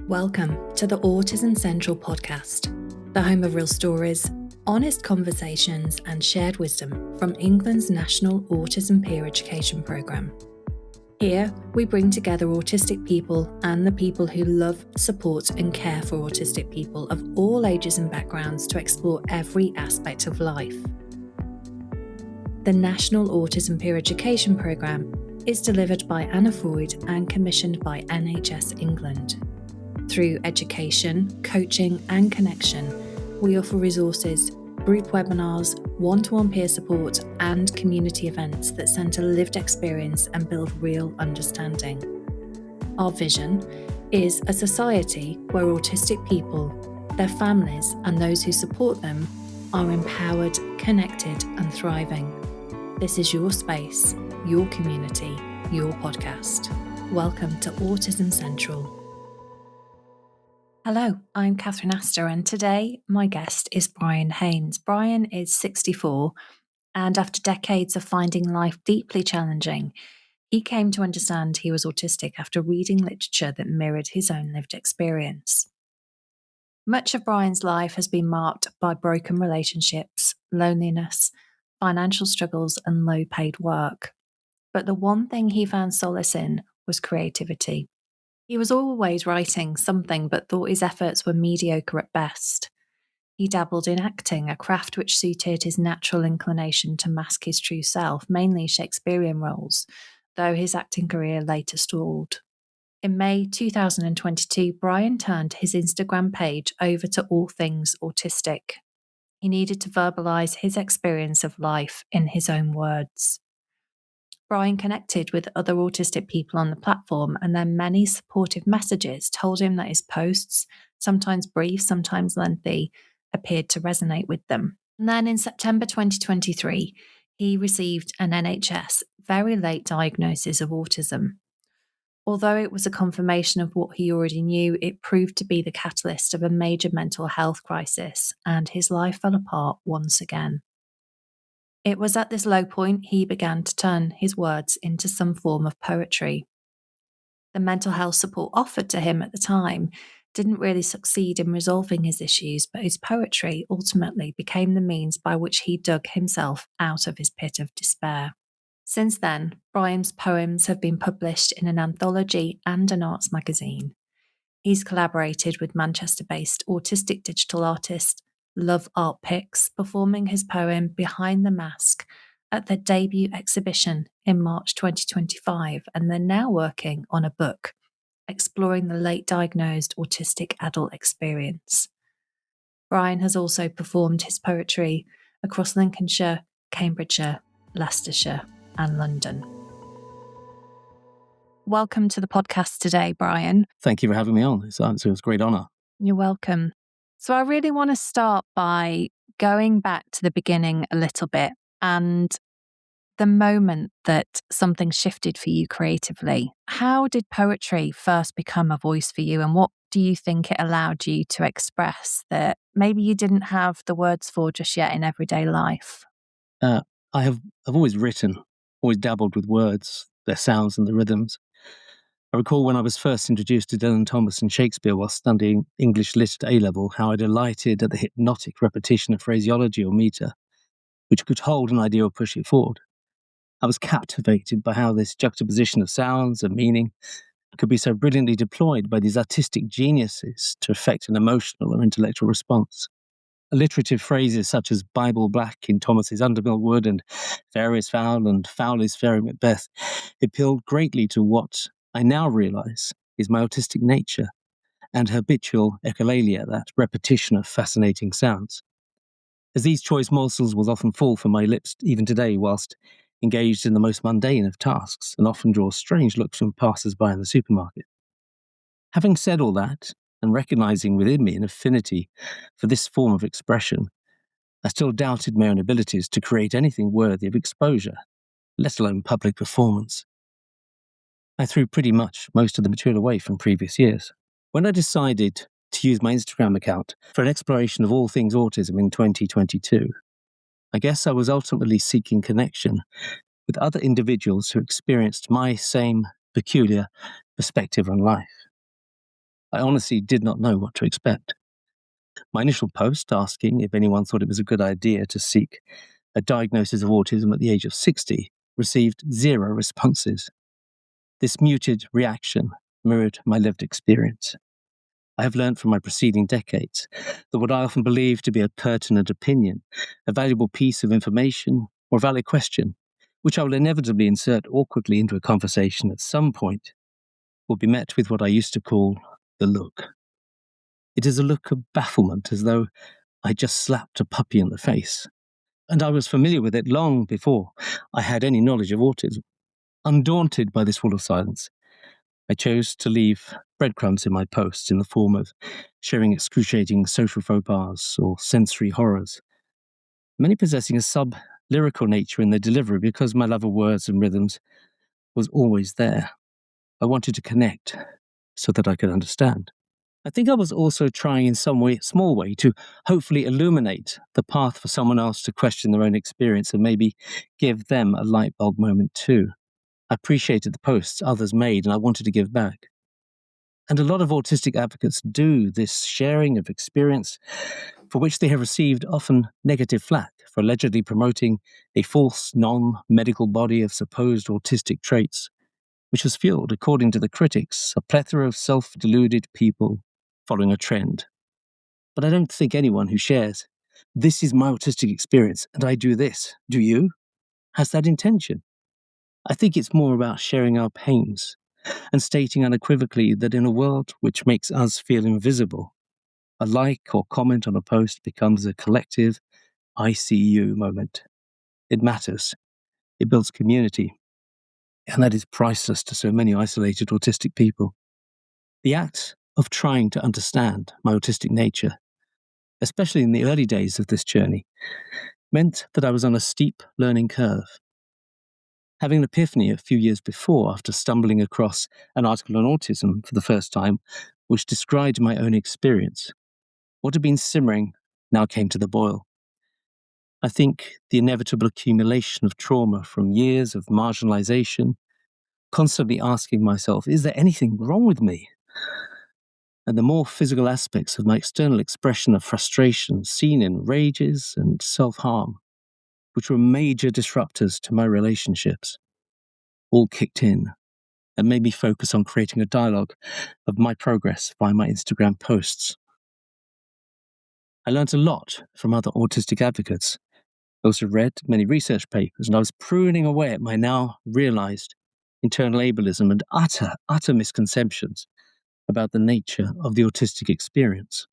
Welcome to the Autism Central podcast, the home of real stories, honest conversations, and shared wisdom from England's National Autism Peer Education Programme. Here, we bring together autistic people and the people who love, support, and care for autistic people of all ages and backgrounds to explore every aspect of life. The National Autism Peer Education Programme is delivered by Anna Freud and commissioned by NHS England. Through education, coaching, and connection, we offer resources, group webinars, one-to-one peer support, and community events that centre lived experience and build real understanding. Our vision is a society where autistic people, their families, and those who support them are empowered, connected, and thriving. This is your space, your community, your podcast. Welcome to Autism Central. Hello, I'm Catherine Asta, and today my guest is Brian Haines. Brian is 64, and after decades of finding life deeply challenging, he came to understand he was autistic after reading literature that mirrored his own lived experience. Much of Brian's life has been marked by broken relationships, loneliness, financial struggles, and low-paid work. But the one thing he found solace in was creativity. He was always writing something, but thought his efforts were mediocre at best. He dabbled in acting, a craft which suited his natural inclination to mask his true self, mainly Shakespearean roles, though his acting career later stalled. In May 2022, Brian turned his Instagram page over to all things autistic. He needed to verbalise his experience of life in his own words. Brian connected with other autistic people on the platform, and their many supportive messages told him that his posts, sometimes brief, sometimes lengthy, appeared to resonate with them. And then in September 2023, he received an NHS very late diagnosis of autism. Although it was a confirmation of what he already knew, it proved to be the catalyst of a major mental health crisis, and his life fell apart once again. It was at this low point he began to turn his words into some form of poetry. The mental health support offered to him at the time didn't really succeed in resolving his issues, but his poetry ultimately became the means by which he dug himself out of his pit of despair. Since then, Brian's poems have been published in an anthology and an arts magazine. He's collaborated with Manchester-based autistic digital artist Love Art Pics, performing his poem Behind the Mask at their debut exhibition in March 2025, and they're now working on a book exploring the late diagnosed autistic adult experience. Brian has also performed his poetry across Lincolnshire, Cambridgeshire, Leicestershire, and London. Welcome to the podcast today, Brian. Thank you for having me on. It's a great honour. You're welcome. So I really want to start by going back to the beginning a little bit and the moment that something shifted for you creatively. How did poetry first become a voice for you, and what do you think it allowed you to express that maybe you didn't have the words for just yet in everyday life? I've always written, always dabbled with words, their sounds and the rhythms. I recall when I was first introduced to Dylan Thomas and Shakespeare while studying English Lit at A-level, how I delighted at the hypnotic repetition of phraseology or metre, which could hold an idea or push it forward. I was captivated by how this juxtaposition of sounds and meaning could be so brilliantly deployed by these artistic geniuses to effect an emotional or intellectual response. Alliterative phrases such as Bible black in Thomas's Undermill Wood and fair is foul and foul is fair in Macbeth appealed greatly to what I now realise is my autistic nature and habitual echolalia, that repetition of fascinating sounds. As these choice morsels will often fall from my lips even today whilst engaged in the most mundane of tasks and often draw strange looks from passers-by in the supermarket. Having said all that, and recognising within me an affinity for this form of expression, I still doubted my own abilities to create anything worthy of exposure, let alone public performance. I threw pretty much most of the material away from previous years. When I decided to use my Instagram account for an exploration of all things autism in 2022, I guess I was ultimately seeking connection with other individuals who experienced my same peculiar perspective on life. I honestly did not know what to expect. My initial post asking if anyone thought it was a good idea to seek a diagnosis of autism at the age of 60 received 0 responses. This muted reaction mirrored my lived experience. I have learned from my preceding decades that what I often believed to be a pertinent opinion, a valuable piece of information, or valid question, which I will inevitably insert awkwardly into a conversation at some point, will be met with what I used to call the look. It is a look of bafflement, as though I just slapped a puppy in the face. And I was familiar with it long before I had any knowledge of autism. Undaunted by this wall of silence, I chose to leave breadcrumbs in my posts in the form of sharing excruciating social faux pas or sensory horrors, many possessing a sub-lyrical nature in their delivery because my love of words and rhythms was always there. I wanted to connect so that I could understand. I think I was also trying in some way, small way, to hopefully illuminate the path for someone else to question their own experience and maybe give them a light bulb moment too. I appreciated the posts others made and I wanted to give back. And a lot of autistic advocates do this sharing of experience for which they have received often negative flack for allegedly promoting a false, non-medical body of supposed autistic traits, which has fueled, according to the critics, a plethora of self-deluded people following a trend. But I don't think anyone who shares, "This is my autistic experience and I do this, do you?" has that intention. I think it's more about sharing our pains and stating unequivocally that in a world which makes us feel invisible, a like or comment on a post becomes a collective "I see you" moment. It matters. It builds community. And that is priceless to so many isolated autistic people. The act of trying to understand my autistic nature, especially in the early days of this journey, meant that I was on a steep learning curve. Having an epiphany a few years before, after stumbling across an article on autism for the first time, which described my own experience, what had been simmering now came to the boil. I think the inevitable accumulation of trauma from years of marginalisation, constantly asking myself, is there anything wrong with me? And the more physical aspects of my external expression of frustration seen in rages and self-harm, which were major disruptors to my relationships, all kicked in and made me focus on creating a dialogue of my progress via my Instagram posts. I learned a lot from other autistic advocates. I also read many research papers, and I was pruning away at my now realized internal ableism and utter misconceptions about the nature of the autistic experience.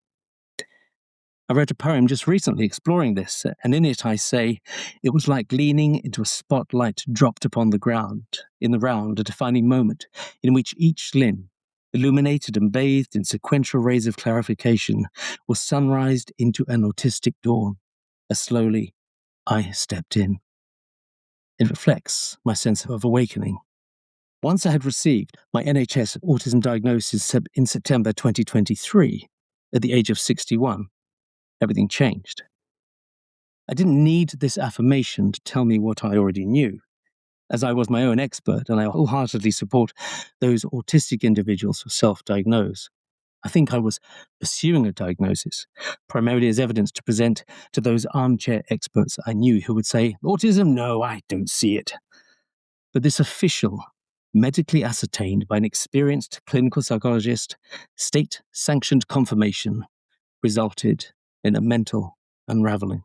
I wrote a poem just recently exploring this, and in it I say, it was like leaning into a spotlight dropped upon the ground, in the round, a defining moment in which each limb, illuminated and bathed in sequential rays of clarification, was sunrised into an autistic dawn, as slowly I stepped in. It reflects my sense of awakening. Once I had received my NHS autism diagnosis in September 2023, at the age of 61, everything changed. I didn't need this affirmation to tell me what I already knew, as I was my own expert and I wholeheartedly support those autistic individuals who self-diagnose. I think I was pursuing a diagnosis, primarily as evidence to present to those armchair experts I knew who would say, "Autism? No, I don't see it." But this official, medically ascertained by an experienced clinical psychologist, state-sanctioned confirmation resulted in a mental unravelling.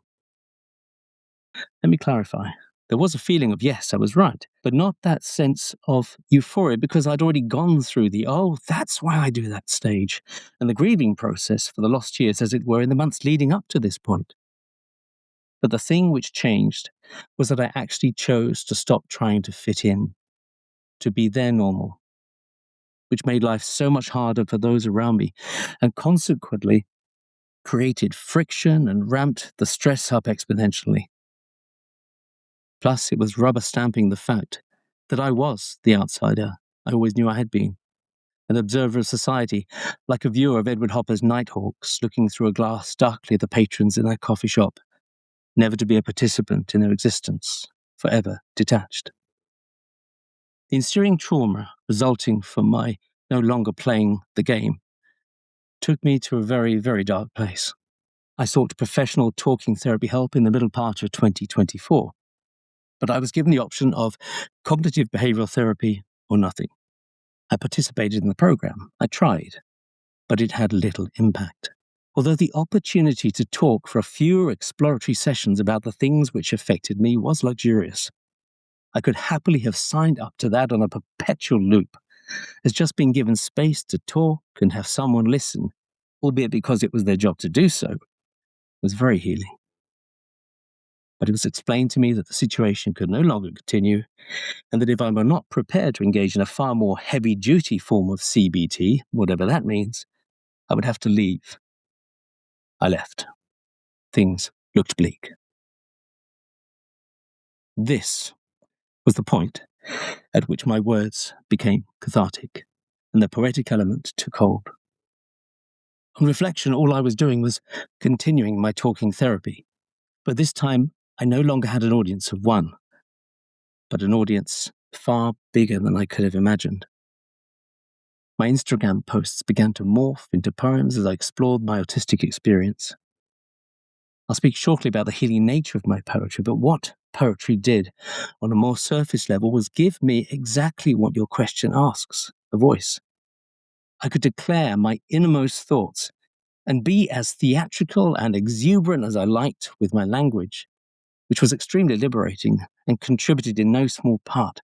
Let me clarify. There was a feeling of, yes, I was right, but not that sense of euphoria because I'd already gone through the, "oh, that's why I do that" stage, and the grieving process for the lost years, as it were, in the months leading up to this point. But the thing which changed was that I actually chose to stop trying to fit in, to be their normal, which made life so much harder for those around me, and consequently created friction and ramped the stress up exponentially. Plus, it was rubber stamping the fact that I was the outsider I always knew I had been, an observer of society, like a viewer of Edward Hopper's Nighthawks looking through a glass darkly at the patrons in their coffee shop, never to be a participant in their existence, forever detached. The ensuing trauma resulting from my no longer playing the game took me to a very, very dark place. I sought professional talking therapy help in the middle part of 2024, but I was given the option of cognitive behavioral therapy or nothing. I participated in the program. I tried, but it had little impact. Although the opportunity to talk for a few exploratory sessions about the things which affected me was luxurious, I could happily have signed up to that on a perpetual loop, as just being given space to talk and have someone listen, albeit because it was their job to do so, was very healing. But it was explained to me that the situation could no longer continue, and that if I were not prepared to engage in a far more heavy-duty form of CBT, whatever that means, I would have to leave. I left. Things looked bleak. This was the point at which my words became cathartic, and the poetic element took hold. On reflection, all I was doing was continuing my talking therapy, but this time I no longer had an audience of one, but an audience far bigger than I could have imagined. My Instagram posts began to morph into poems as I explored my autistic experience. I'll speak shortly about the healing nature of my poetry, but what poetry did on a more surface level was give me exactly what your question asks, a voice. I could declare my innermost thoughts and be as theatrical and exuberant as I liked with my language, which was extremely liberating and contributed in no small part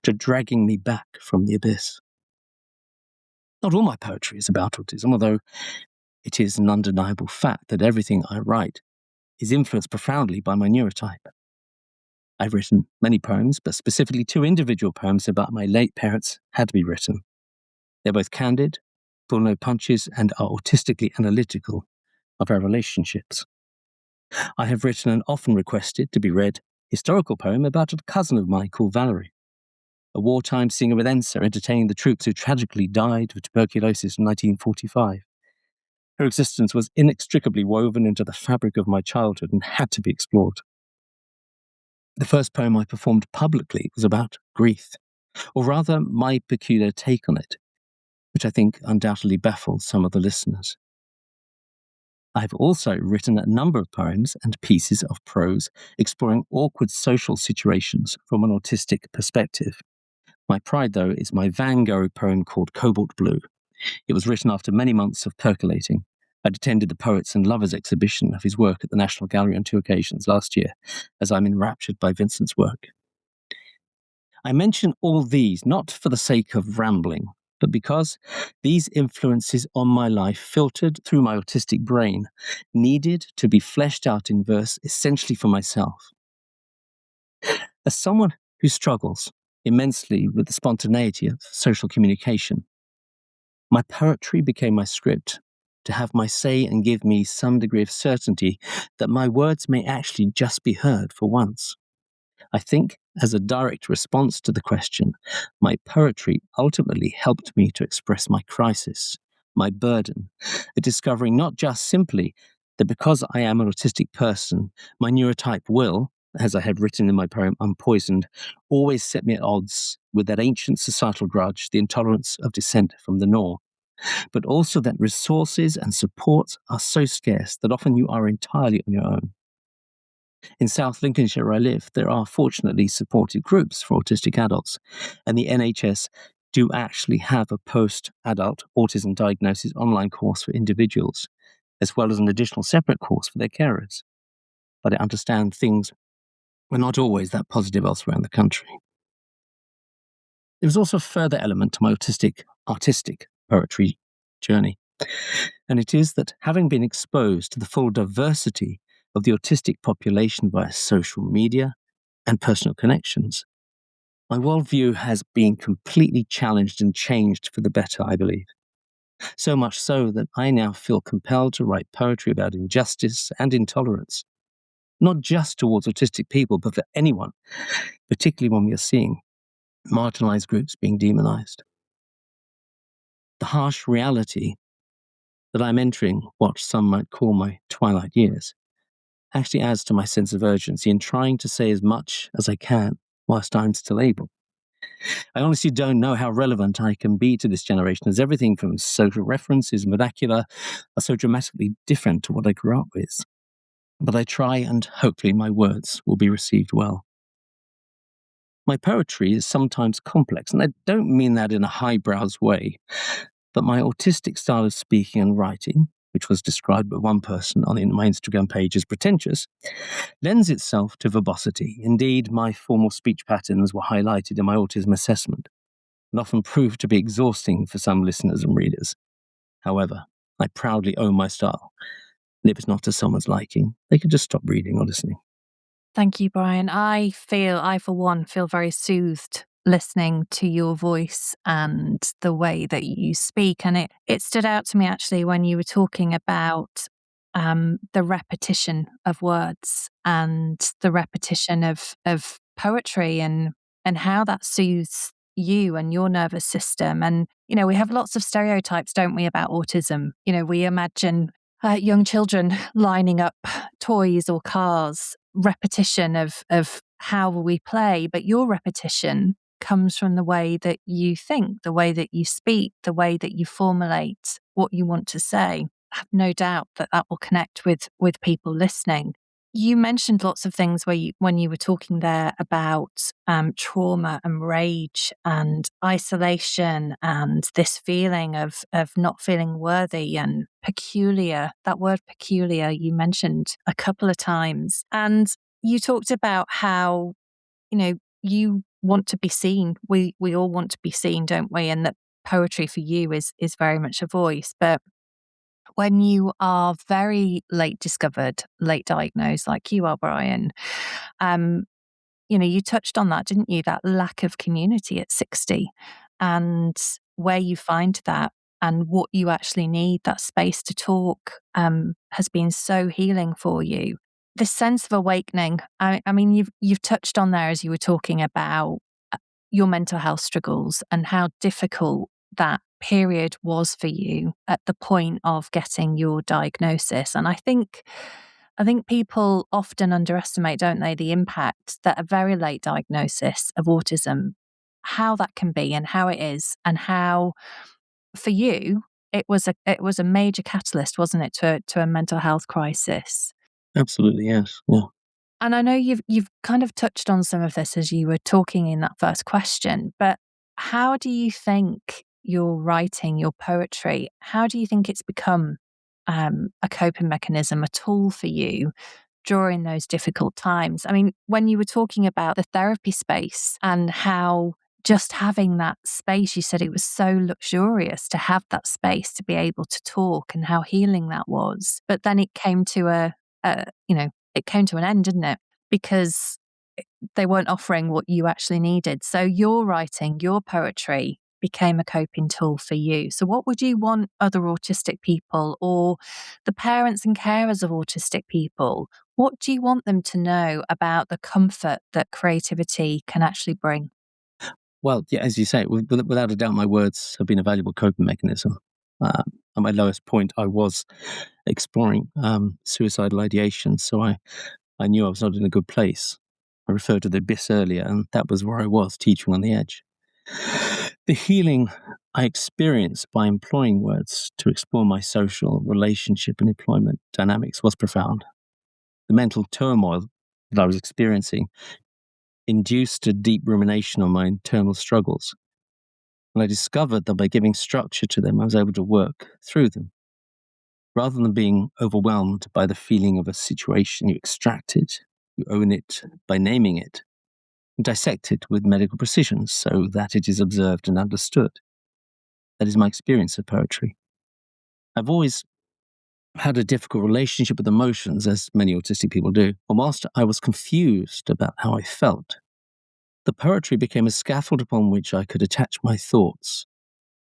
to dragging me back from the abyss. Not all my poetry is about autism, although it is an undeniable fact that everything I write is influenced profoundly by my neurotype. I've written many poems, but specifically 2 individual poems about my late parents had to be written. They're both candid, pull no punches, and are autistically analytical of our relationships. I have written an often requested to be read historical poem about a cousin of mine called Valerie, a wartime singer with Ensa entertaining the troops who tragically died of tuberculosis in 1945. Her existence was inextricably woven into the fabric of my childhood and had to be explored. The first poem I performed publicly was about grief, or rather my peculiar take on it, which I think undoubtedly baffled some of the listeners. I've also written a number of poems and pieces of prose exploring awkward social situations from an autistic perspective. My pride, though, is my Van Gogh poem called Cobalt Blue. It was written after many months of percolating. I'd attended the Poets and Lovers exhibition of his work at the National Gallery on 2 occasions last year, as I'm enraptured by Vincent's work. I mention all these not for the sake of rambling, but because these influences on my life, filtered through my autistic brain, needed to be fleshed out in verse essentially for myself. As someone who struggles immensely with the spontaneity of social communication, my poetry became my script to have my say and give me some degree of certainty that my words may actually just be heard for once. I think, as a direct response to the question, my poetry ultimately helped me to express my crisis, my burden, discovering not just simply that because I am an autistic person, my neurotype will, as I had written in my poem Unpoisoned, always set me at odds with that ancient societal grudge, the intolerance of dissent from the norm, but also that resources and support are so scarce that often you are entirely on your own. In South Lincolnshire, where I live, there are fortunately supported groups for autistic adults, and the NHS do actually have a post-adult autism diagnosis online course for individuals, as well as an additional separate course for their carers. But I understand things were not always that positive elsewhere in the country. There was also a further element to my artistic poetry journey, and it is that having been exposed to the full diversity of the autistic population via social media and personal connections, my worldview has been completely challenged and changed for the better, I believe. So much so that I now feel compelled to write poetry about injustice and intolerance, not just towards autistic people, but for anyone, particularly when we are seeing marginalised groups being demonised. The harsh reality that I'm entering what some might call my twilight years actually adds to my sense of urgency in trying to say as much as I can whilst I'm still able. I honestly don't know how relevant I can be to this generation, as everything from social references and vernacular are so dramatically different to what I grew up with. But I try, and hopefully my words will be received well. My poetry is sometimes complex, and I don't mean that in a highbrows way, but my autistic style of speaking and writing, which was described by one person on my Instagram page as pretentious, lends itself to verbosity. Indeed, my formal speech patterns were highlighted in my autism assessment and often proved to be exhausting for some listeners and readers. However, I proudly own my style, and if it's not to someone's liking, they can just stop reading or listening. Thank you, Brian. I, for one, feel very soothed listening to your voice and the way that you speak. And it stood out to me actually when you were talking about the repetition of words and the repetition of poetry and how that soothes you and your nervous system. And, we have lots of stereotypes, don't we, about autism? We imagine young children lining up toys or cars, repetition of how we play, but your repetition comes from the way that you think, the way that you speak, the way that you formulate what you want to say. I have no doubt that that will connect with people listening. You mentioned lots of things when you were talking there about trauma and rage and isolation and this feeling of not feeling worthy and peculiar. That word peculiar you mentioned a couple of times. And you talked about how, you want to be seen. We all want to be seen, don't we? And that poetry for you is very much a voice. But when you are very late discovered, late diagnosed, like you are, Brian, um, you touched on that, didn't you? That lack of community at 60 and where you find that and what you actually need, that space to talk, has been so healing for you. This sense of awakening, I mean, you've touched on there as you were talking about your mental health struggles and how difficult that period was for you at the point of getting your diagnosis. And I think people often underestimate, don't they, the impact that a very late diagnosis of autism, how that can be and how it is, and how for you it was a major catalyst, wasn't it, to a mental health crisis. Absolutely, yes. Yeah. And I know you've kind of touched on some of this as you were talking in that first question, but how do you think your writing, your poetry, how do you think it's become a coping mechanism, a tool for you during those difficult times? I mean, when you were talking about the therapy space and how just having that space, you said it was so luxurious to have that space to be able to talk and how healing that was. But then it came to it came to an end, didn't it? Because they weren't offering what you actually needed. So your writing, your poetry became a coping tool for you. So what would you want other autistic people or the parents and carers of autistic people, what do you want them to know about the comfort that creativity can actually bring? Well, yeah, as you say, without a doubt, my words have been a valuable coping mechanism. At my lowest point, I was exploring suicidal ideation, so I knew I was not in a good place. I referred to the abyss earlier, and that was where I was, teetering on the edge. The healing I experienced by employing words to explore my social, relationship, and employment dynamics was profound. The mental turmoil that I was experiencing induced a deep rumination on my internal struggles. And I discovered that by giving structure to them, I was able to work through them. Rather than being overwhelmed by the feeling of a situation, you extract it, you own it by naming it, and dissect it with medical precision so that it is observed and understood. That is my experience of poetry. I've always had a difficult relationship with emotions, as many autistic people do. And whilst I was confused about how I felt, the poetry became a scaffold upon which I could attach my thoughts,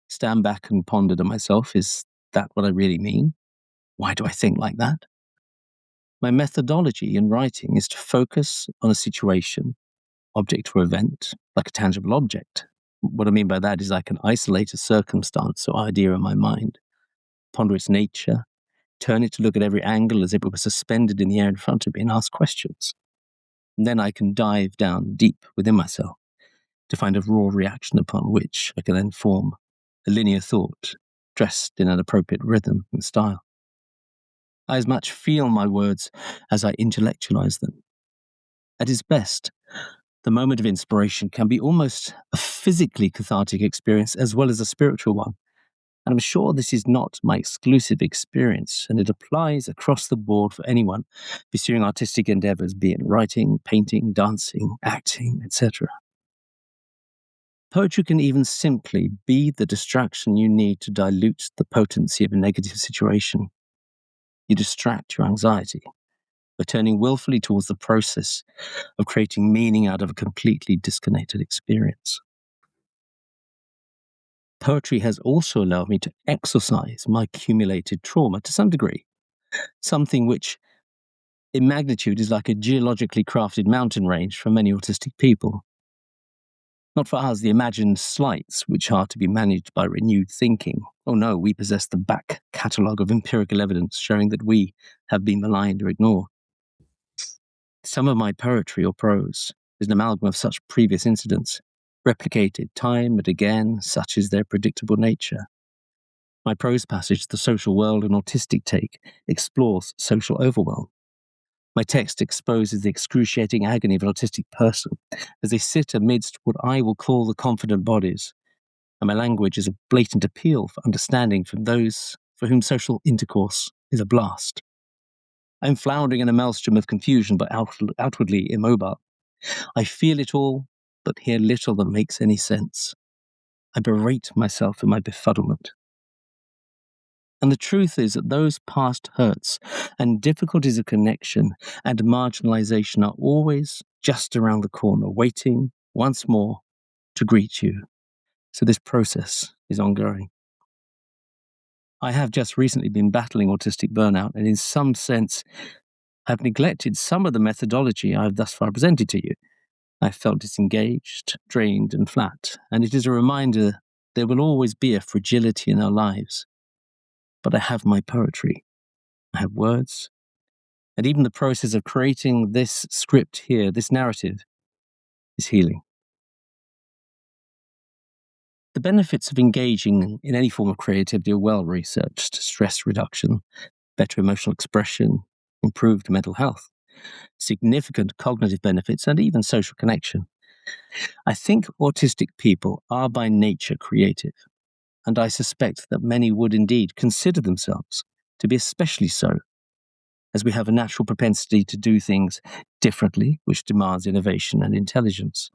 stand back and ponder to myself, is that what I really mean? Why do I think like that? My methodology in writing is to focus on a situation, object or event, like a tangible object. What I mean by that is I can isolate a circumstance or idea in my mind, ponder its nature, turn it to look at every angle as if it were suspended in the air in front of me and ask questions. And then I can dive down deep within myself, to find a raw reaction upon which I can then form a linear thought dressed in an appropriate rhythm and style. I as much feel my words as I intellectualize them. At its best, the moment of inspiration can be almost a physically cathartic experience as well as a spiritual one. And I'm sure this is not my exclusive experience, and it applies across the board for anyone pursuing artistic endeavors, be it writing, painting, dancing, acting, etc. Poetry can even simply be the distraction you need to dilute the potency of a negative situation. You distract your anxiety by turning willfully towards the process of creating meaning out of a completely disconnected experience. Poetry has also allowed me to exorcise my accumulated trauma to some degree, something which, in magnitude, is like a geologically crafted mountain range for many autistic people. Not for us, the imagined slights, which are to be managed by renewed thinking. Oh no, we possess the back catalogue of empirical evidence showing that we have been maligned or ignored. Some of my poetry or prose is an amalgam of such previous incidents, replicated time and again, such is their predictable nature. My prose passage, The Social World, an Autistic Take, explores social overwhelm. My text exposes the excruciating agony of an autistic person as they sit amidst what I will call the confident bodies, and my language is a blatant appeal for understanding from those for whom social intercourse is a blast. I'm floundering in a maelstrom of confusion, but outwardly immobile. I feel it all, but hear little that makes any sense. I berate myself in my befuddlement. And the truth is that those past hurts and difficulties of connection and marginalization are always just around the corner, waiting once more to greet you. So this process is ongoing. I have just recently been battling autistic burnout, and in some sense, I've neglected some of the methodology I have thus far presented to you. I felt disengaged, drained, and flat, and it is a reminder there will always be a fragility in our lives. But I have my poetry. I have words. And even the process of creating this script here, this narrative, is healing. The benefits of engaging in any form of creativity are well researched: stress reduction, better emotional expression, improved mental health, significant cognitive benefits, and even social connection. I think autistic people are by nature creative, and I suspect that many would indeed consider themselves to be especially so, as we have a natural propensity to do things differently, which demands innovation and intelligence.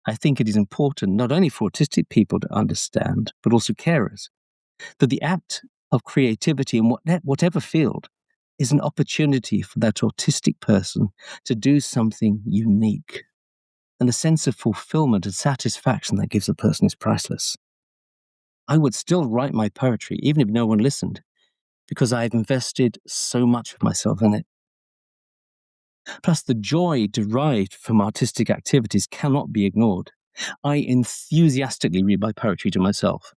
I think it is important not only for autistic people to understand, but also carers, that the act of creativity in whatever field is an opportunity for that autistic person to do something unique. And the sense of fulfillment and satisfaction that gives a person is priceless. I would still write my poetry, even if no one listened, because I have invested so much of myself in it. Plus, the joy derived from artistic activities cannot be ignored. I enthusiastically read my poetry to myself.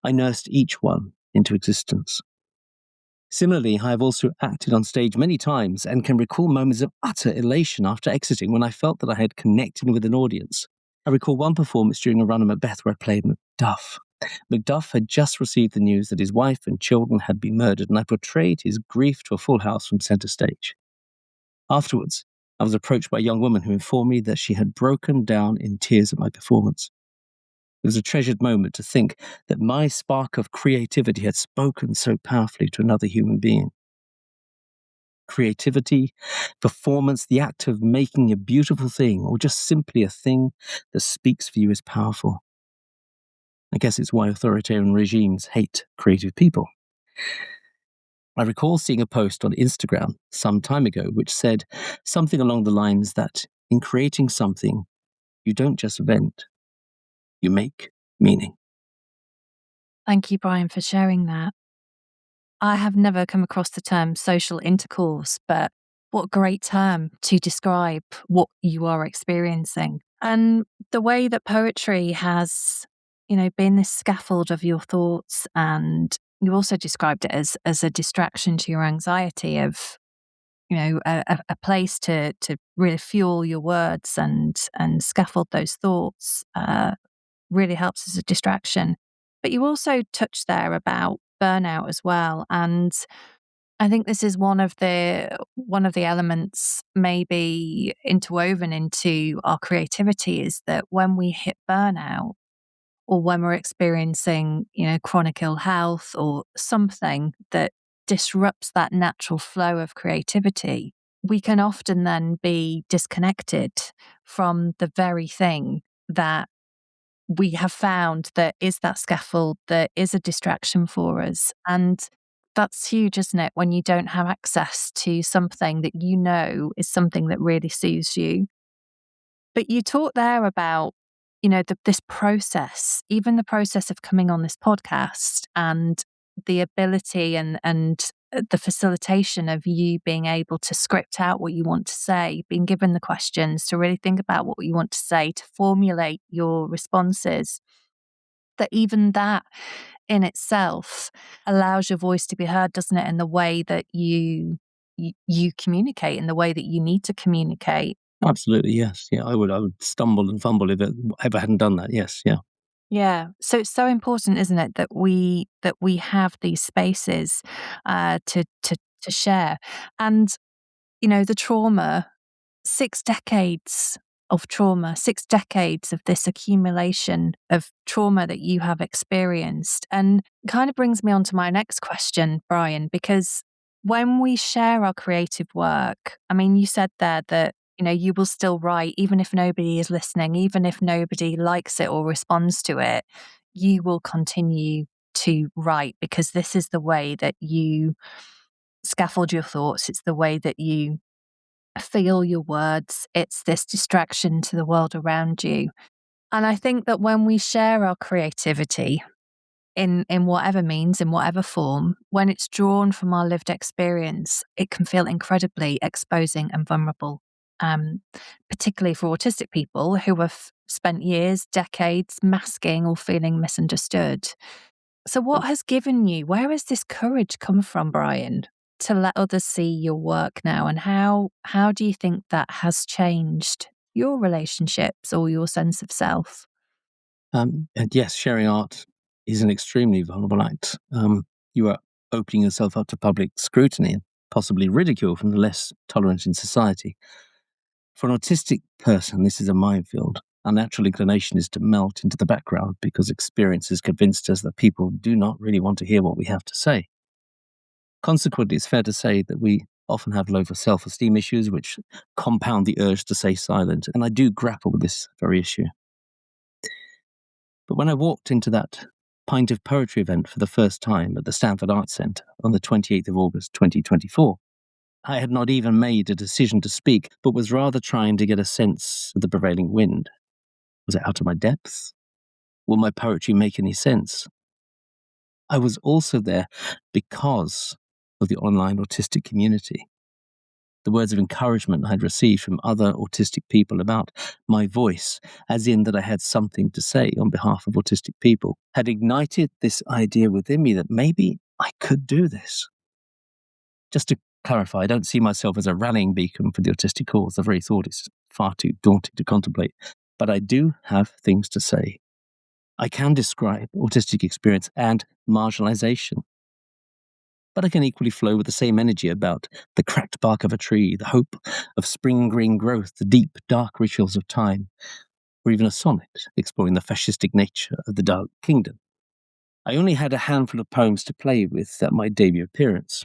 I nursed each one into existence. Similarly, I have also acted on stage many times and can recall moments of utter elation after exiting when I felt that I had connected with an audience. I recall one performance during a run of Macbeth where I played Macduff. Macduff had just received the news that his wife and children had been murdered, and I portrayed his grief to a full house from centre stage. Afterwards, I was approached by a young woman who informed me that she had broken down in tears at my performance. It was a treasured moment to think that my spark of creativity had spoken so powerfully to another human being. Creativity, performance, the act of making a beautiful thing, or just simply a thing that speaks for you is powerful. I guess it's why authoritarian regimes hate creative people. I recall seeing a post on Instagram some time ago which said something along the lines that in creating something, you don't just vent, you make meaning. Thank you, Brian, for sharing that. I have never come across the term social intercourse, but what a great term to describe what you are experiencing. And the way that poetry has, been this scaffold of your thoughts, and you also described it as a distraction to your anxiety of a place to really fuel your words and scaffold those thoughts really helps as a distraction. But you also touched there about burnout as well, and I think this is one of the elements maybe interwoven into our creativity, is that when we hit burnout, or when we're experiencing, chronic ill health or something that disrupts that natural flow of creativity, we can often then be disconnected from the very thing that we have found that is that scaffold, that is a distraction for us. And that's huge, isn't it? When you don't have access to something that is something that really soothes you. But you talked there about, this process, even the process of coming on this podcast, and the ability and the facilitation of you being able to script out what you want to say, being given the questions to really think about what you want to say, to formulate your responses. That even that in itself allows your voice to be heard, doesn't it? In the way that you communicate, in the way that you need to communicate. Absolutely, yes. Yeah, I would stumble and fumble if I hadn't done that. Yes, yeah. Yeah. So it's so important, isn't it, that we have these spaces to share. And the trauma, 6 decades of trauma, 6 decades of this accumulation of trauma that you have experienced. And kind of brings me on to my next question, Brian, because when we share our creative work, I mean, you said there that, you will still write, even if nobody is listening, even if nobody likes it or responds to it, you will continue to write, because this is the way that you scaffold your thoughts. It's the way that you feel your words. It's this distraction to the world around you. And I think that when we share our creativity in whatever means, in whatever form, when it's drawn from our lived experience, it can feel incredibly exposing and vulnerable. Um, Particularly for autistic people who have spent years, decades masking or feeling misunderstood. So, what has given you, where has this courage come from, Brian, to let others see your work now? And how do you think that has changed your relationships or your sense of self? And yes, sharing art is an extremely vulnerable act. You are opening yourself up to public scrutiny and possibly ridicule from the less tolerant in society. For an autistic person, this is a minefield. Our natural inclination is to melt into the background because experience has convinced us that people do not really want to hear what we have to say. Consequently, it's fair to say that we often have low self-esteem issues which compound the urge to stay silent, and I do grapple with this very issue. But when I walked into that Pint of Poetry event for the first time at the Stanford Arts Centre on the 28th of August 2024, I had not even made a decision to speak, but was rather trying to get a sense of the prevailing wind. Was it out of my depth? Will my poetry make any sense? I was also there because of the online autistic community. The words of encouragement I had received from other autistic people about my voice, as in that I had something to say on behalf of autistic people, had ignited this idea within me that maybe I could do this. Just to clarify, I don't see myself as a rallying beacon for the autistic cause. The very thought is far too daunting to contemplate. But I do have things to say. I can describe autistic experience and marginalisation. But I can equally flow with the same energy about the cracked bark of a tree, the hope of spring green growth, the deep, dark rituals of time, or even a sonnet exploring the fascistic nature of the Dark Kingdom. I only had a handful of poems to play with at my debut appearance.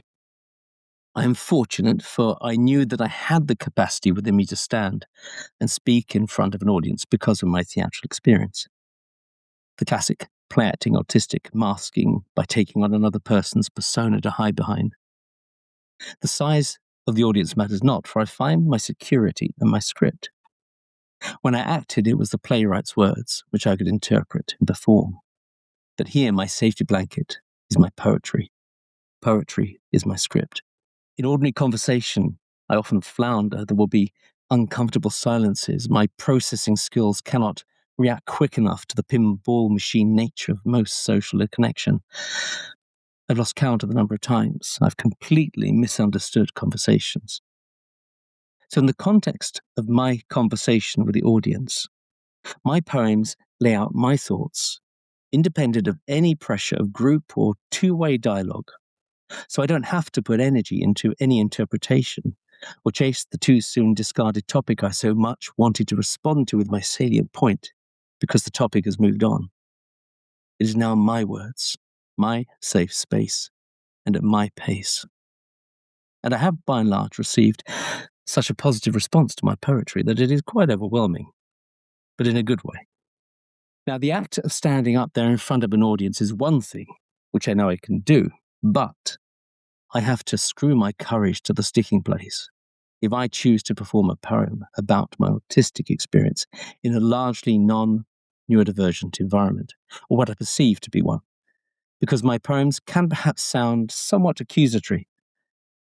I am fortunate, for I knew that I had the capacity within me to stand and speak in front of an audience because of my theatrical experience. The classic play acting autistic, masking by taking on another person's persona to hide behind. The size of the audience matters not, for I find my security in my script. When I acted, it was the playwright's words which I could interpret and perform. But here, my safety blanket is my poetry. Poetry is my script. In ordinary conversation, I often flounder. There will be uncomfortable silences. My processing skills cannot react quick enough to the pinball machine nature of most social connection. I've lost count of the number of times I've completely misunderstood conversations, So in the context of my conversation with the audience, my poems lay out my thoughts, independent of any pressure of group or two-way dialogue. So I don't have to put energy into any interpretation or chase the too soon discarded topic I so much wanted to respond to with my salient point, because the topic has moved on. It is now my words, my safe space, and at my pace. And I have, by and large, received such a positive response to my poetry that it is quite overwhelming, but in a good way. Now, the act of standing up there in front of an audience is one thing, which I know I can do, but I have to screw my courage to the sticking place if I choose to perform a poem about my autistic experience in a largely non-neurodivergent environment, or what I perceive to be one, because my poems can perhaps sound somewhat accusatory,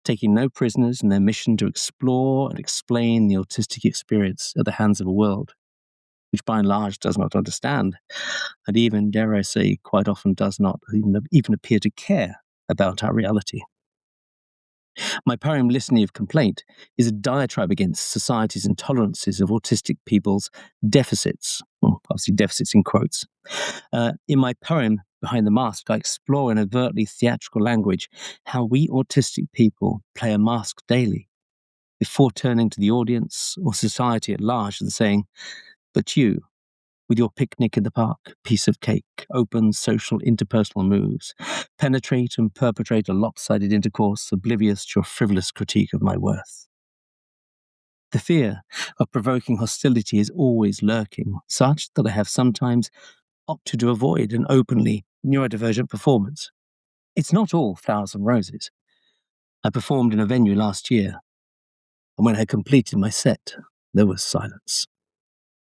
taking no prisoners in their mission to explore and explain the autistic experience at the hands of a world which by and large does not understand, and even, dare I say, quite often does not even appear to care about our reality. My poem, Litany of Complaint, is a diatribe against society's intolerances of autistic people's deficits, well, obviously deficits in quotes. In my poem, Behind the Mask, I explore in overtly theatrical language how we autistic people play a mask daily, before turning to the audience or society at large and saying, "But you, with your picnic in the park, piece of cake, open social interpersonal moves, penetrate and perpetrate a lopsided intercourse, oblivious to your frivolous critique of my worth." The fear of provoking hostility is always lurking, such that I have sometimes opted to avoid an openly neurodivergent performance. It's not all flowers and roses. I performed in a venue last year, and when I completed my set, there was silence.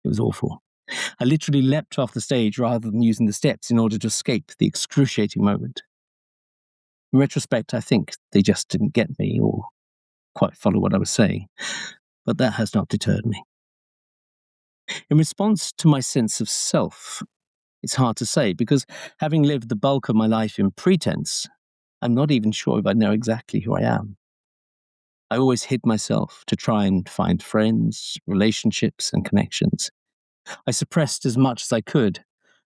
It was awful. I literally leapt off the stage rather than using the steps in order to escape the excruciating moment. In retrospect, I think they just didn't get me or quite follow what I was saying, but that has not deterred me. In response to my sense of self, it's hard to say, because having lived the bulk of my life in pretense, I'm not even sure if I know exactly who I am. I always hid myself to try and find friends, relationships, and connections. I suppressed as much as I could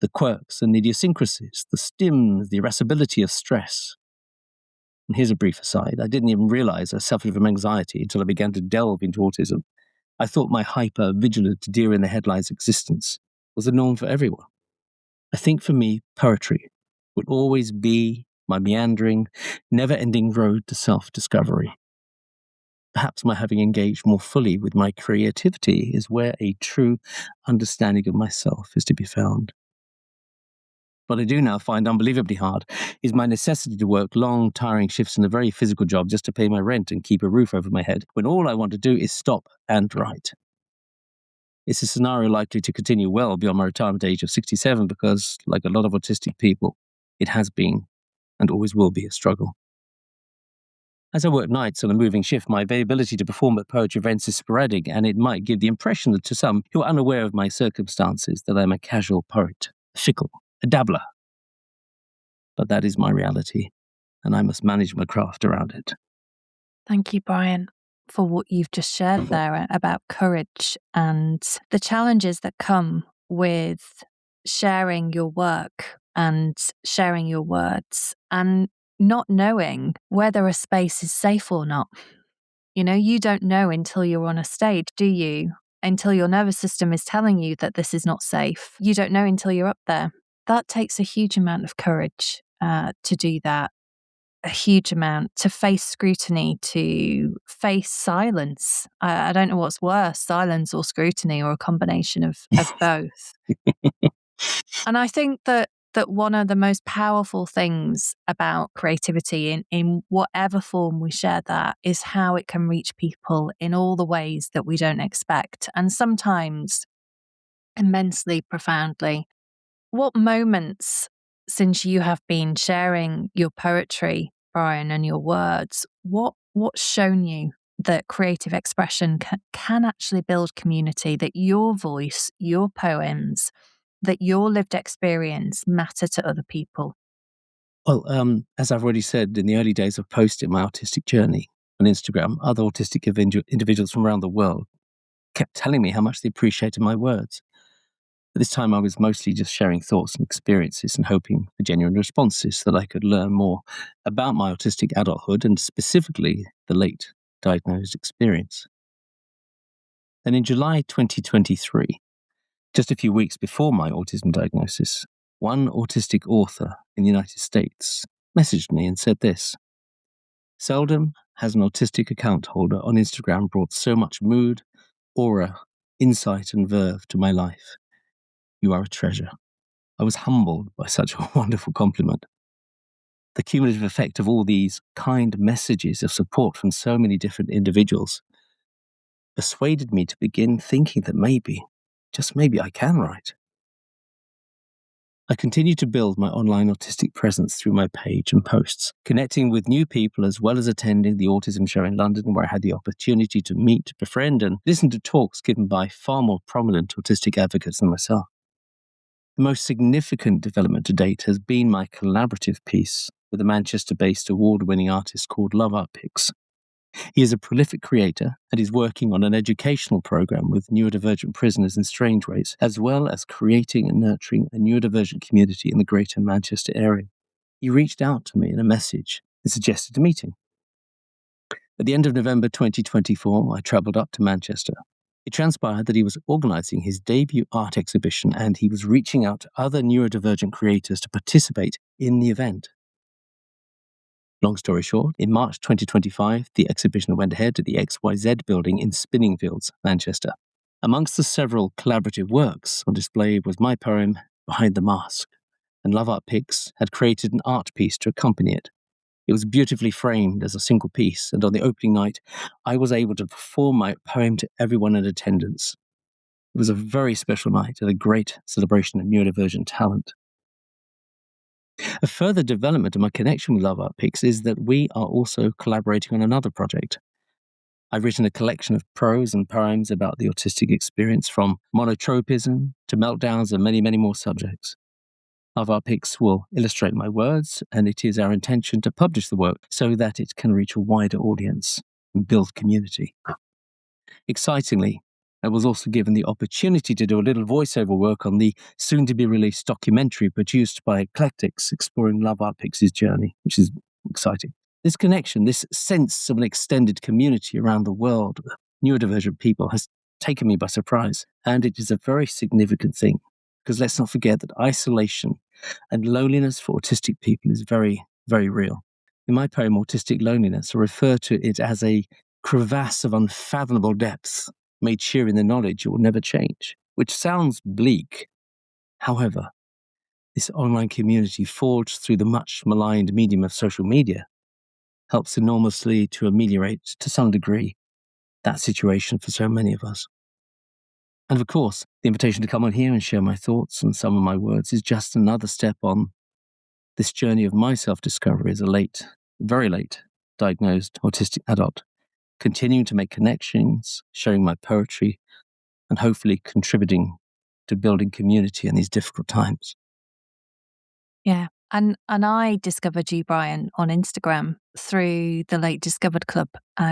the quirks and idiosyncrasies, the stims, the irascibility of stress. And here's a brief aside. I didn't even realize I suffered from anxiety until I began to delve into autism. I thought my hyper-vigilant deer-in-the-headlights existence was the norm for everyone. I think for me, poetry will always be my meandering, never-ending road to self-discovery. Perhaps my having engaged more fully with my creativity is where a true understanding of myself is to be found. What I do now find unbelievably hard is my necessity to work long, tiring shifts in a very physical job just to pay my rent and keep a roof over my head, when all I want to do is stop and write. It's a scenario likely to continue well beyond my retirement age of 67 because, like a lot of autistic people, it has been and always will be a struggle. As I work nights on a moving shift, my availability to perform at poetry events is sporadic, and it might give the impression that to some who are unaware of my circumstances that I'm a casual poet, fickle, a dabbler. But that is my reality, and I must manage my craft around it. Thank you, Brian, for what you've just shared there about courage and the challenges that come with sharing your work and sharing your words and not knowing whether a space is safe or not. You know, you don't know until you're on a stage, do you? Until your nervous system is telling you that this is not safe. You don't know until you're up there. That takes a huge amount of courage to do that. A huge amount to face scrutiny, to face silence. I don't know what's worse, silence or scrutiny, or a combination of both. And I think that one of the most powerful things about creativity in whatever form we share that is how it can reach people in all the ways that we don't expect, and sometimes immensely profoundly. What moments, since you have been sharing your poetry, Brian, and your words, what's shown you that creative expression can actually build community, that your voice, your poems, that your lived experience matter to other people? Well, as I've already said, in the early days of posting my autistic journey, on Instagram, other autistic individuals from around the world kept telling me how much they appreciated my words. At this time, I was mostly just sharing thoughts and experiences and hoping for genuine responses so that I could learn more about my autistic adulthood and specifically the late diagnosed experience. And in July 2023, just a few weeks before my autism diagnosis, one autistic author in the United States messaged me and said this: "Seldom has an autistic account holder on Instagram brought so much mood, aura, insight, and verve to my life. You are a treasure." I was humbled by such a wonderful compliment. The cumulative effect of all these kind messages of support from so many different individuals persuaded me to begin thinking that maybe, just maybe, I can write. I continue to build my online autistic presence through my page and posts, connecting with new people as well as attending the autism show in London, where I had the opportunity to meet, befriend, and listen to talks given by far more prominent autistic advocates than myself. The most significant development to date has been my collaborative piece with a Manchester-based award-winning artist called Love Art Pics. He is a prolific creator and is working on an educational program with neurodivergent prisoners in Strangeways, as well as creating and nurturing a neurodivergent community in the greater Manchester area. He reached out to me in a message and suggested a meeting. At the end of November 2024, I travelled up to Manchester. It transpired that he was organising his debut art exhibition and he was reaching out to other neurodivergent creators to participate in the event. Long story short, in March 2025, the exhibition went ahead at the XYZ building in Spinningfields, Manchester. Amongst the several collaborative works on display was my poem, Behind the Mask, and Love Art Pics had created an art piece to accompany it. It was beautifully framed as a single piece, and on the opening night, I was able to perform my poem to everyone in attendance. It was a very special night and a great celebration of neurodivergent talent. A further development of my connection with Love Art Pics is that we are also collaborating on another project. I've written a collection of prose and poems about the autistic experience, from monotropism to meltdowns and many, many more subjects. Love Art Pics will illustrate my words, and it is our intention to publish the work so that it can reach a wider audience and build community. Excitingly, I was also given the opportunity to do a little voiceover work on the soon-to-be-released documentary produced by Eclectics exploring Love Art Pics' journey, which is exciting. This connection, this sense of an extended community around the world of neurodivergent people has taken me by surprise, and it is a very significant thing, because let's not forget that isolation and loneliness for autistic people is very, very real. In my poem, Autistic Loneliness, I refer to it as a crevasse of unfathomable depth, made sheer in the knowledge it will never change, which sounds bleak. However, this online community forged through the much maligned medium of social media helps enormously to ameliorate, to some degree, that situation for so many of us. And of course, the invitation to come on here and share my thoughts and some of my words is just another step on this journey of my self-discovery as a late, very late, diagnosed autistic adult, continuing to make connections, sharing my poetry, and hopefully contributing to building community in these difficult times. Yeah. And I discovered you, Brian, on Instagram through the Late Discovered Club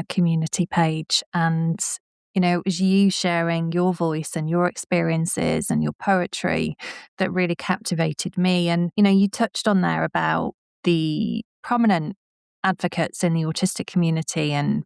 community page. And, it was you sharing your voice and your experiences and your poetry that really captivated me. And, you touched on there about the prominent advocates in the autistic community. And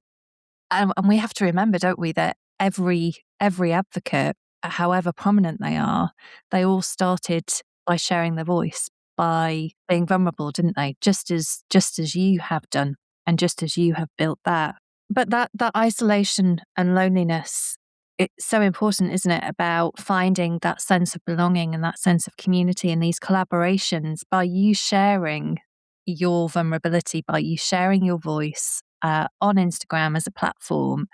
we have to remember, don't we, that every advocate, however prominent they are, they all started by sharing their voice, by being vulnerable, didn't they? Just as you have done, and just as you have built that. But that isolation and loneliness, it's so important, isn't it, about finding that sense of belonging and that sense of community in these collaborations by you sharing your vulnerability, by you sharing your voice on Instagram as a platform.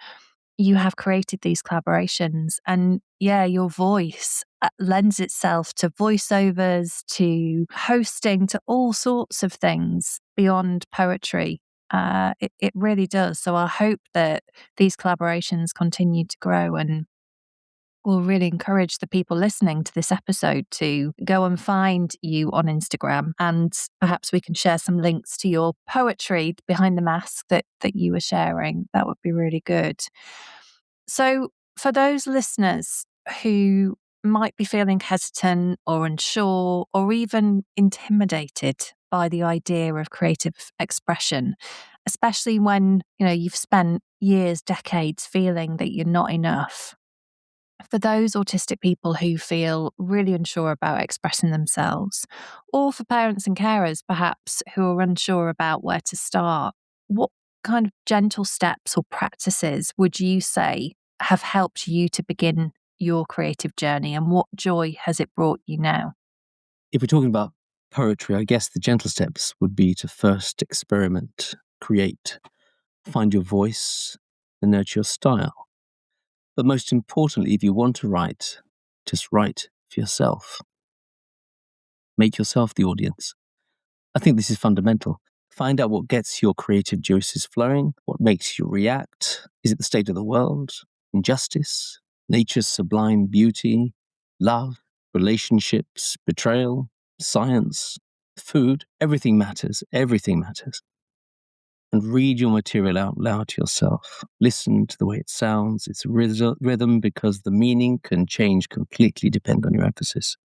You have created these collaborations, and your voice lends itself to voiceovers, to hosting, to all sorts of things beyond poetry. It really does. So I hope that these collaborations continue to grow, and will really encourage the people listening to this episode to go and find you on Instagram, and perhaps we can share some links to your poetry behind the mask that you were sharing. That would be really good. So for those listeners who might be feeling hesitant or unsure or even intimidated by the idea of creative expression, especially when, you've spent years, decades feeling that you're not enough. For those autistic people who feel really unsure about expressing themselves, or for parents and carers perhaps who are unsure about where to start, what kind of gentle steps or practices would you say have helped you to begin your creative journey, and what joy has it brought you now? If we're talking about poetry, I guess the gentle steps would be to first experiment, create, find your voice, and nurture your style. But most importantly, if you want to write, just write for yourself. Make yourself the audience. I think this is fundamental. Find out what gets your creative juices flowing, what makes you react. Is it the state of the world, injustice, nature's sublime beauty, love, relationships, betrayal, science, food? Everything matters. Everything matters. And read your material out loud to yourself. Listen to the way it sounds, its rhythm, because the meaning can change completely depending on your emphasis.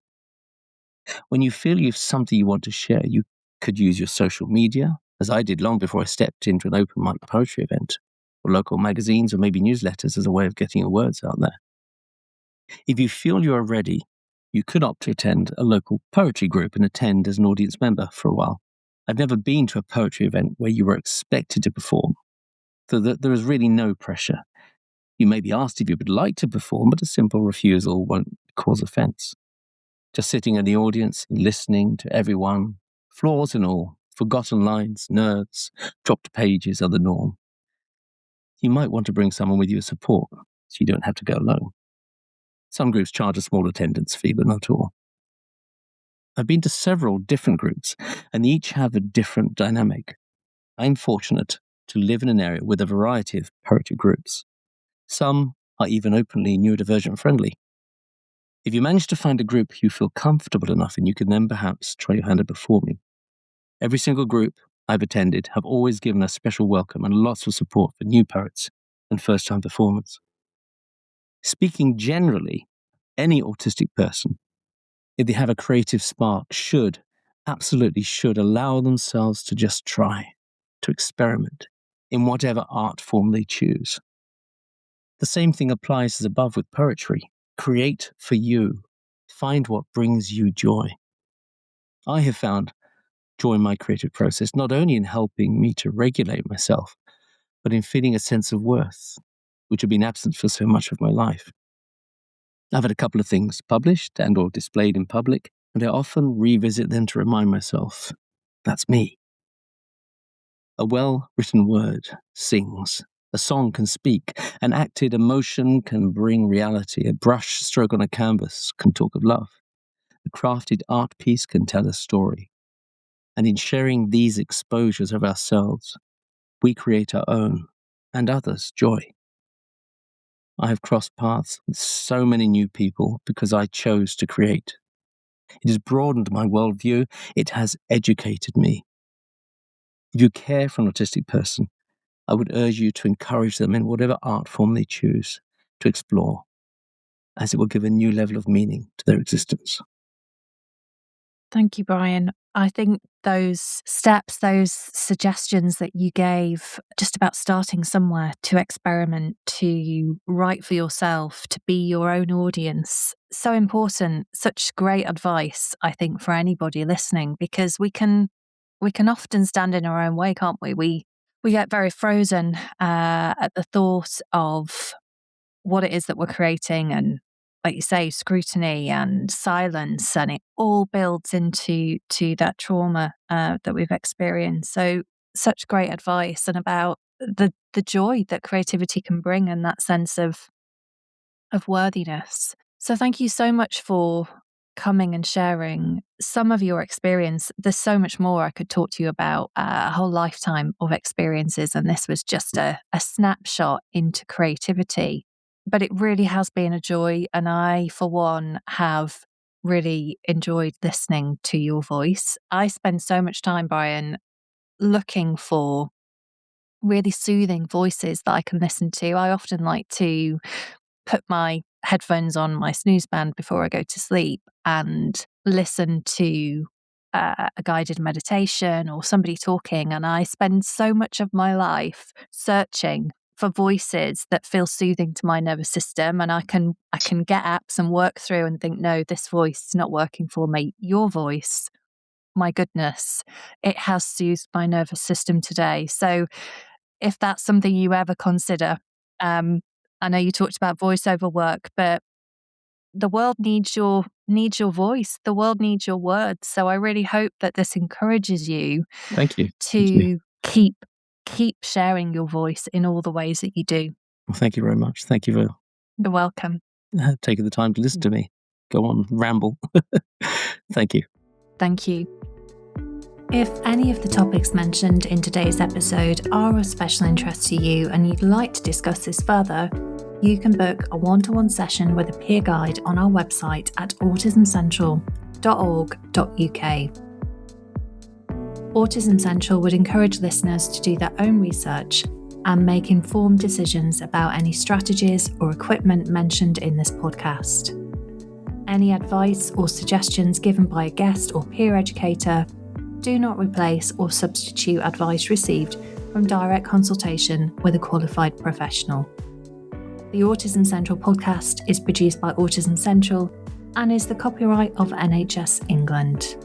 When you feel you have something you want to share, you could use your social media, as I did long before I stepped into an open mic poetry event, or local magazines or maybe newsletters as a way of getting your words out there. If you feel you are ready, you could opt to attend a local poetry group and attend as an audience member for a while. I've never been to a poetry event where you were expected to perform, so that there is really no pressure. You may be asked if you would like to perform, but a simple refusal won't cause offence. Just sitting in the audience and listening to everyone, flaws and all, forgotten lines, nerves, dropped pages are the norm. You might want to bring someone with you as support, so you don't have to go alone. Some groups charge a small attendance fee, but not all. I've been to several different groups, and each have a different dynamic. I'm fortunate to live in an area with a variety of poetry groups. Some are even openly neurodivergent friendly. If you manage to find a group you feel comfortable enough in, you can then perhaps try your hand at performing. Every single group I've attended have always given a special welcome and lots of support for new poets and first-time performers. Speaking generally, any autistic person, if they have a creative spark, absolutely should allow themselves to just try, to experiment in whatever art form they choose. The same thing applies as above with poetry. Create for you. Find what brings you joy. I have found joy in my creative process, not only in helping me to regulate myself, but in feeling a sense of worth, which had been absent for so much of my life. I've had a couple of things published and or displayed in public, and I often revisit them to remind myself, that's me. A well-written word sings. A song can speak. An acted emotion can bring reality. A brush stroke on a canvas can talk of love. A crafted art piece can tell a story. And in sharing these exposures of ourselves, we create our own and others' joy. I have crossed paths with so many new people because I chose to create. It has broadened my worldview. It has educated me. If you care for an autistic person, I would urge you to encourage them in whatever art form they choose to explore, as it will give a new level of meaning to their existence. Thank you, Brian. I think those steps, those suggestions that you gave, just about starting somewhere, to experiment, to write for yourself, to be your own audience, so important. Such great advice, I think, for anybody listening, because we can often stand in our own way, can't we? We get very frozen at the thought of what it is that we're creating, and, like you say, scrutiny and silence, and it all builds into that trauma that we've experienced. So such great advice, and about the joy that creativity can bring, and that sense of worthiness. So thank you so much for coming and sharing some of your experience. There's so much more I could talk to you about, a whole lifetime of experiences, and this was just a snapshot into creativity. But it really has been a joy. And I, for one, have really enjoyed listening to your voice. I spend so much time, Brian, looking for really soothing voices that I can listen to. I often like to put my headphones on my snooze band before I go to sleep and listen to a guided meditation or somebody talking. And I spend so much of my life searching for voices that feel soothing to my nervous system. And I can get apps and work through and think, no, this voice is not working for me. Your voice, my goodness, it has soothed my nervous system today. So if that's something you ever consider, I know you talked about voiceover work, but the world needs your voice. The world needs your words. So I really hope that this encourages you Thank you. to keep sharing your voice in all the ways that you do. Well, thank you very much. Thank you for You're welcome. taking the time to listen to me. Go on, ramble. Thank you. Thank you. If any of the topics mentioned in today's episode are of special interest to you and you'd like to discuss this further, you can book a one-to-one session with a peer guide on our website at autismcentral.org.uk. Autism Central would encourage listeners to do their own research and make informed decisions about any strategies or equipment mentioned in this podcast. Any advice or suggestions given by a guest or peer educator do not replace or substitute advice received from direct consultation with a qualified professional. The Autism Central podcast is produced by Autism Central and is the copyright of NHS England.